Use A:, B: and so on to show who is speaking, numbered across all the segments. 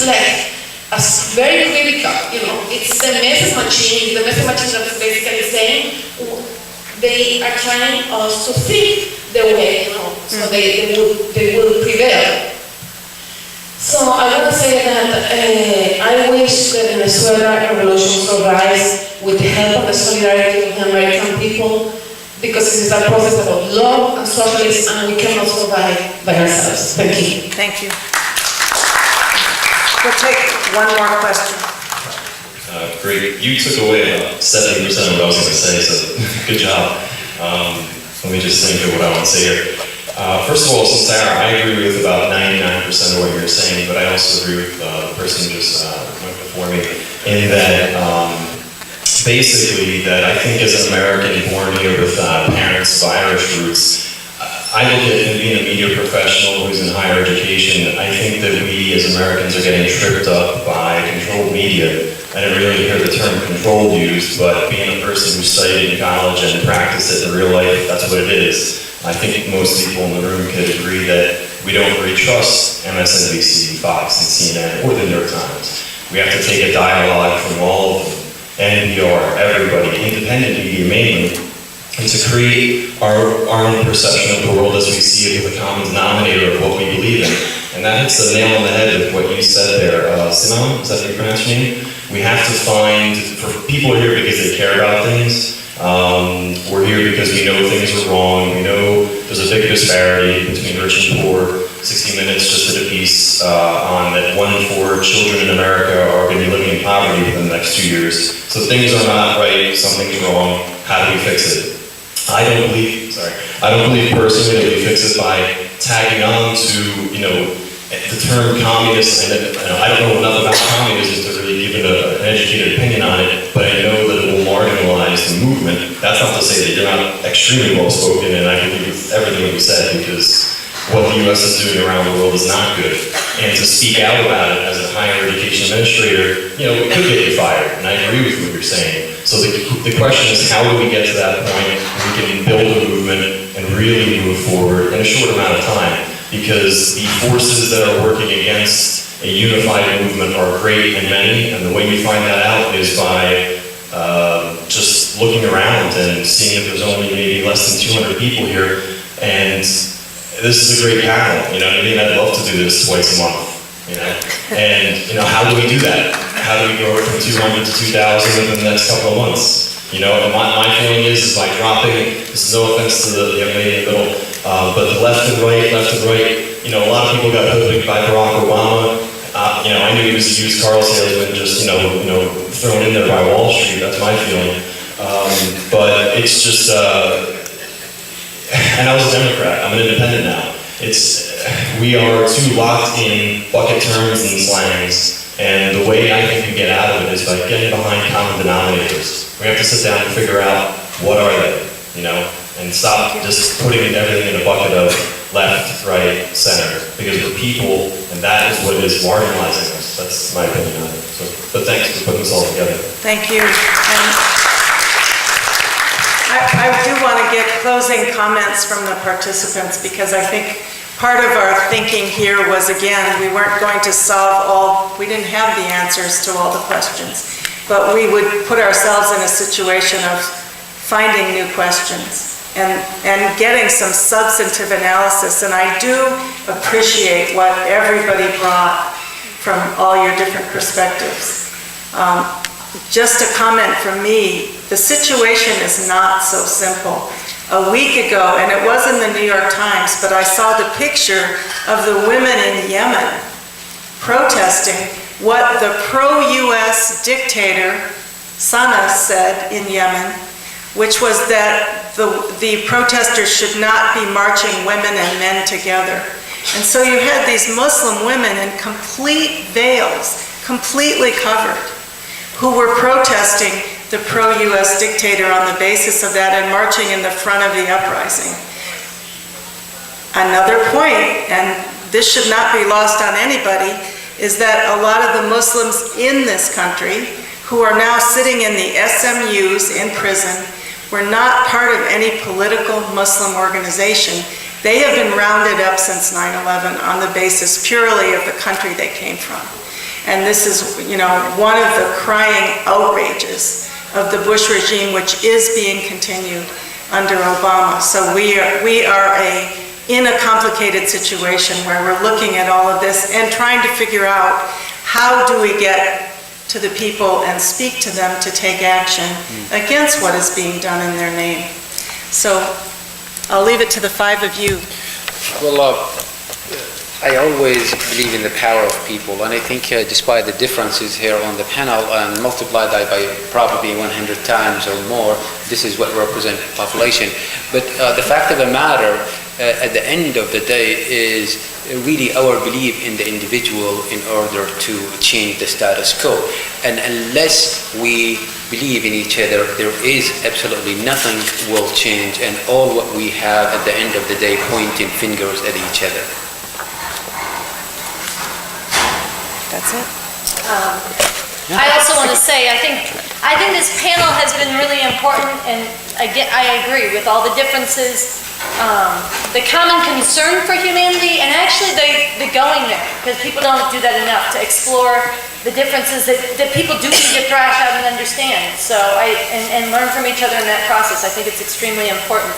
A: reflect as very critical. It's the message machine. The message machine that's basically saying they are trying us to think the way, so they will prevail. So I want to say that I wish the Venezuela revolution will rise with the help of the solidarity of the American people, because this is a process about love and socialism, and we cannot survive by ourselves. Thank you.
B: Thank you. We'll take one more question.
C: Great. You took away about 70% of what I was going to say, so good job. Let me just think of what I want to say here. First of all, so Sarah, I agree with about 99% of what you're saying, but I also agree with the person who just went before me in that basically that I think as an American born here with parents of Irish roots, I look at being a media professional who's in higher education. I think that we as Americans are getting tripped up by controlled media. I didn't really hear the term controlled used, but being a person who studied in college and practiced it in real life, that's what it is. I think most people in the room could agree that we don't really trust MSNBC, Fox, and CNN, or the New York Times. We have to take a dialogue from all of them, NPR, everybody, independent media mainly, and to create our own perception of the world as we see it with a common denominator of what we believe in. And that hits the nail on the head with what you said there. Simone, is that how you pronounce your name? We have to find, for people are here because they care about things. We're here because we know things are wrong. We know there's a big disparity between rich and poor. 60 Minutes just did a piece on that 1 in 4 children in America are going to be living in poverty within the next 2 years. So things are not right, something's wrong. How do we fix it? I don't believe personally that we fix it by tagging on to, the term communist, and I don't know enough about communism to really give it an educated opinion on it, but I know that it will marginalize the movement. That's not to say that you're not extremely well spoken, and I believe with everything that you said, because what the U.S. is doing around the world is not good. And to speak out about it as a higher education administrator, it could get you fired, and I agree with what you're saying. So the question is, how do we get to that point where we can build a movement and really move forward in a short amount of time? Because the forces that are working against a unified movement are great and many, and the way we find that out is by just looking around and seeing if there's only maybe less than 200 people here, and this is a great panel, I'd love to do this twice a month, and how do we do that? How do we grow it from 200 to 2,000 within the next couple of months? And my feeling is by dropping, this is no offense to the young lady in the middle, but the left and right, a lot of people got hoodwinked by Barack Obama. I knew he was a used car salesman, just, thrown in there by Wall Street, that's my feeling. But it's just, and I was a Democrat, I'm an independent now. We are too locked in bucket terms and slangs, and the way I think we get out of it is by getting behind common denominators. We have to sit down and figure out what are they, and stop just putting everything in a bucket of left, right, center, because we're people, and that is what is marginalizing us. That's my opinion on it. But thanks for putting this all together.
B: Thank you. And I do want to get closing comments from the participants, because I think part of our thinking here was, again, we weren't going to we didn't have the answers to all the questions, but we would put ourselves in a situation of finding new questions and getting some substantive analysis. And I do appreciate what everybody brought from all your different perspectives. Just a comment from me, the situation is not so simple. A week ago, and it was in the New York Times, but I saw the picture of the women in Yemen protesting what the pro-US dictator Sana'a said in Yemen, which was that the protesters should not be marching women and men together. And so you had these Muslim women in complete veils, completely covered, who were protesting the pro-US dictator on the basis of that and marching in the front of the uprising. Another point, and this should not be lost on anybody, is that a lot of the Muslims in this country who are now sitting in the SMUs in prison were not part of any political Muslim organization. They have been rounded up since 9/11 on the basis purely of the country they came from. And this is, one of the crying outrages of the Bush regime, which is being continued under Obama. So we are in a complicated situation where we're looking at all of this and trying to figure out how do we get to the people and speak to them to take action against what is being done in their name. So I'll leave it to the five of you.
D: Well, I always believe in the power of people, and I think despite the differences here on the panel, and multiply that by probably 100 times or more, this is what represents population. But the fact of the matter, at the end of the day, is really our belief in the individual in order to change the status quo. And unless we believe in each other, there is absolutely nothing will change, and all what we have at the end of the day pointing fingers at each other.
B: That's it.
E: I also want to say, I think this panel has been really important, and I agree with all the differences, the common concern for humanity, and actually the going there, because people don't do that enough, to explore the differences that people do need to thrash out and understand. So and learn from each other in that process. I think it's extremely important.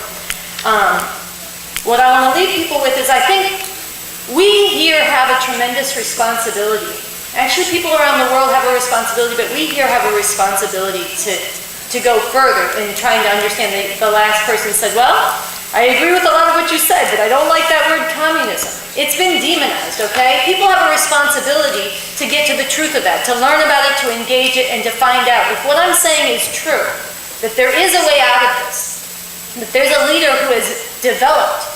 E: What I want to leave people with is, I think we here have a tremendous responsibility. Actually, people around the world have a responsibility, but we here have a responsibility to go further in trying to understand. The last person said, well, I agree with a lot of what you said, but I don't like that word communism. It's been demonized, okay? People have a responsibility to get to the truth of that, to learn about it, to engage it, and to find out if what I'm saying is true, that there is a way out of this, that there's a leader who has developed,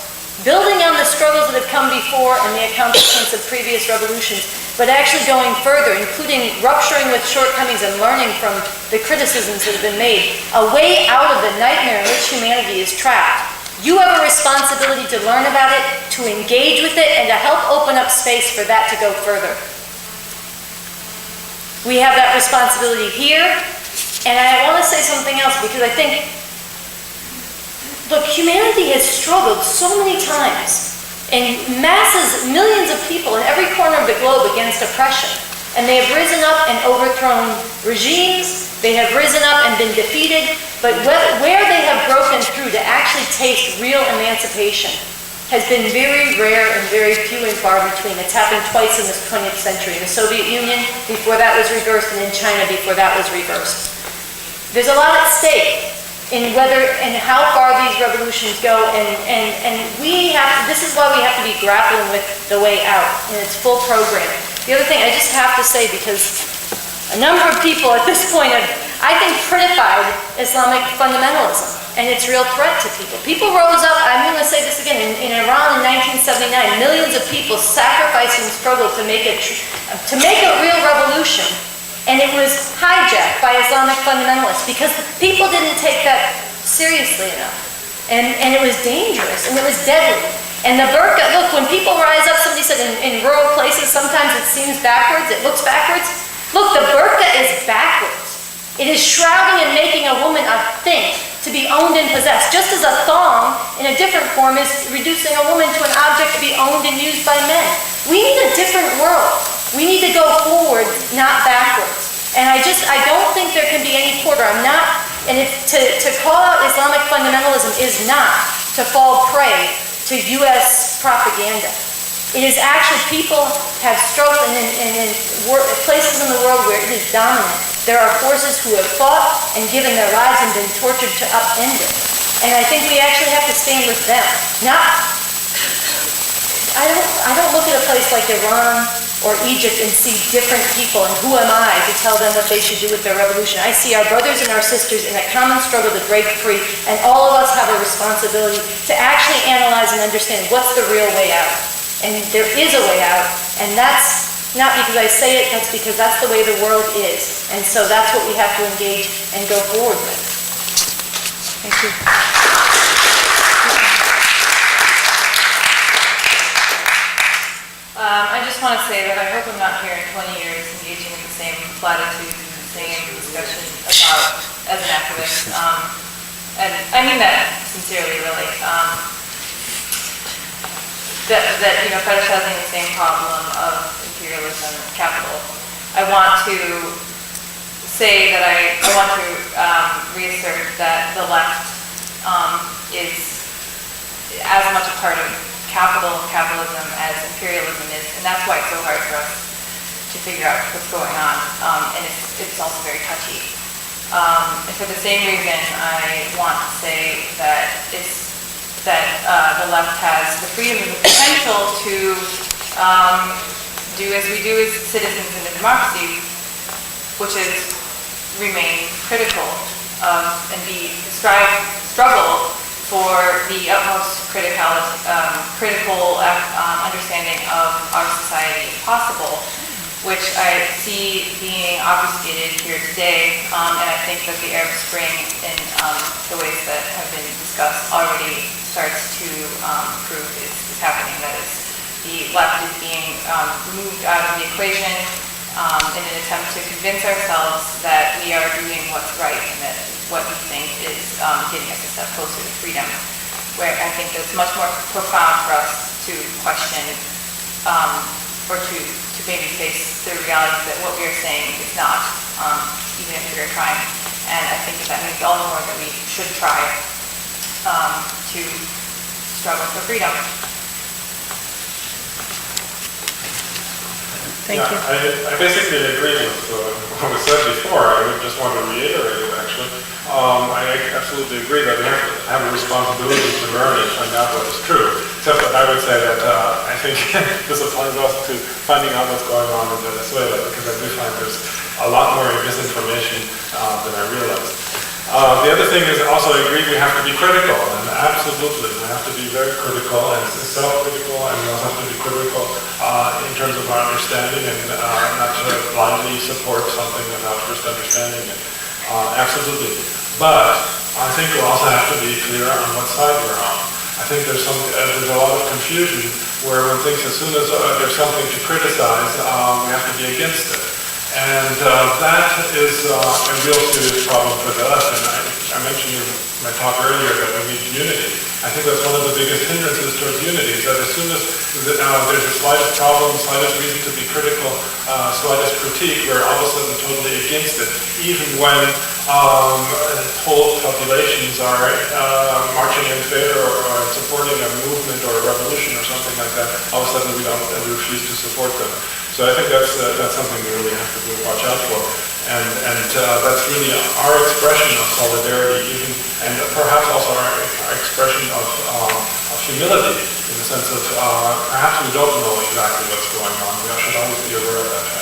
E: building on the struggles that have come before and the accomplishments of previous revolutions, but actually going further, including rupturing with shortcomings and learning from the criticisms that have been made, a way out of the nightmare in which humanity is trapped. You have a responsibility to learn about it, to engage with it, and to help open up space for that to go further. We have that responsibility here, and I want to say something else, because I think, look, humanity has struggled so many times, and masses, millions of people in every corner of the globe against oppression. And they have risen up and overthrown regimes, they have risen up and been defeated, but where they have broken through to actually taste real emancipation has been very rare and very few and far between. It's happened twice in the 20th century, in the Soviet Union, before that was reversed, and in China, before that was reversed. There's a lot at stake in whether and how far these revolutions go, and we have to, this is why we have to be grappling with the way out in its full program. The other thing I just have to say, because a number of people at this point have, I think, prettified Islamic fundamentalism and its real threat to people. People rose up, I'm going to say this again, in Iran in 1979, millions of people sacrificed and struggled to make a real revolution. And it was hijacked by Islamic fundamentalists because people didn't take that seriously enough. And it was dangerous, and it was deadly. And the burqa, look, when people rise up, somebody said in rural places, sometimes it seems backwards, it looks backwards. Look, the burqa is backwards. It is shrouding and making a woman a thing to be owned and possessed, just as a thong in a different form is reducing a woman to an object to be owned and used by men. We need a different world. We need to go forward, not backwards. And I don't think there can be any quarter. To call out Islamic fundamentalism is not to fall prey to U.S. propaganda. It is actually, people have struggled in places in the world where it is dominant. There are forces who have fought and given their lives and been tortured to upend it. And I think we actually have to stand with them. I don't look at a place like Iran or Egypt and see different people, and who am I to tell them what they should do with their revolution? I see our brothers and our sisters in a common struggle to break free, and all of us have a responsibility to actually analyze and understand what's the real way out. And there is a way out, and that's not because I say it, that's because that's the way the world is. And so that's what we have to engage and go forward with. Thank you.
F: I just want to say that I hope I'm not here in 20 years engaging in the same platitudes and the same discussion about as an activist. And I mean that sincerely, really. That fetishizing the same problem of imperialism, capital, I want to say that I want to reassert that the left is as much a part of capitalism as imperialism is, and that's why it's so hard for us to figure out what's going on, and it's also very touchy. And for the same reason, I want to say that the left has the freedom and the potential to do as we do as citizens in a democracy, which is remain critical of and struggle for the utmost critical understanding of our society if possible, which I see being obfuscated here today, and I think that the Arab Spring, in the ways that have been discussed already, starts to prove is happening. That is, the left is being removed out of the equation in an attempt to convince ourselves that we are doing what's right and that what we think is getting us a step closer to freedom, where I think that it's much more profound for us to question or to maybe face the reality that what we are saying is not, even if we are trying. And I think that means all the more that we should try to struggle for freedom.
B: Thank you.
G: I basically agree with what was said before. I would just want to reiterate it, actually. I absolutely agree that we have to have a responsibility to learn and find out what is true. Except that I would say that I think this applies also to finding out what's going on in Venezuela, because I do find there's a lot more misinformation than I realized. The other thing is also I agree we have to be critical, and absolutely we have to be very critical and self-critical, and we also have to be critical in terms of our understanding and not to blindly support something without first understanding it. Absolutely. But I think we also have to be clear on what side we're on. I think there's a lot of confusion where one thinks as soon as there's something to criticize, we have to be against it. And that is a real serious problem for the left. And I mentioned in my talk earlier that we need unity. I think that's one of the biggest hindrances towards unity, is that as soon as there's the slightest problem, slightest reason to be critical, slightest critique, we're all of a sudden totally against it. Even when whole populations are marching in favor or supporting a movement or a revolution or something like that, all of a sudden we refuse to support them. So I think that's something we really have to watch out for. And that's really our expression of solidarity, even, and perhaps also our expression of humility, in the sense of perhaps we don't know exactly what's going on. We should always be aware of that.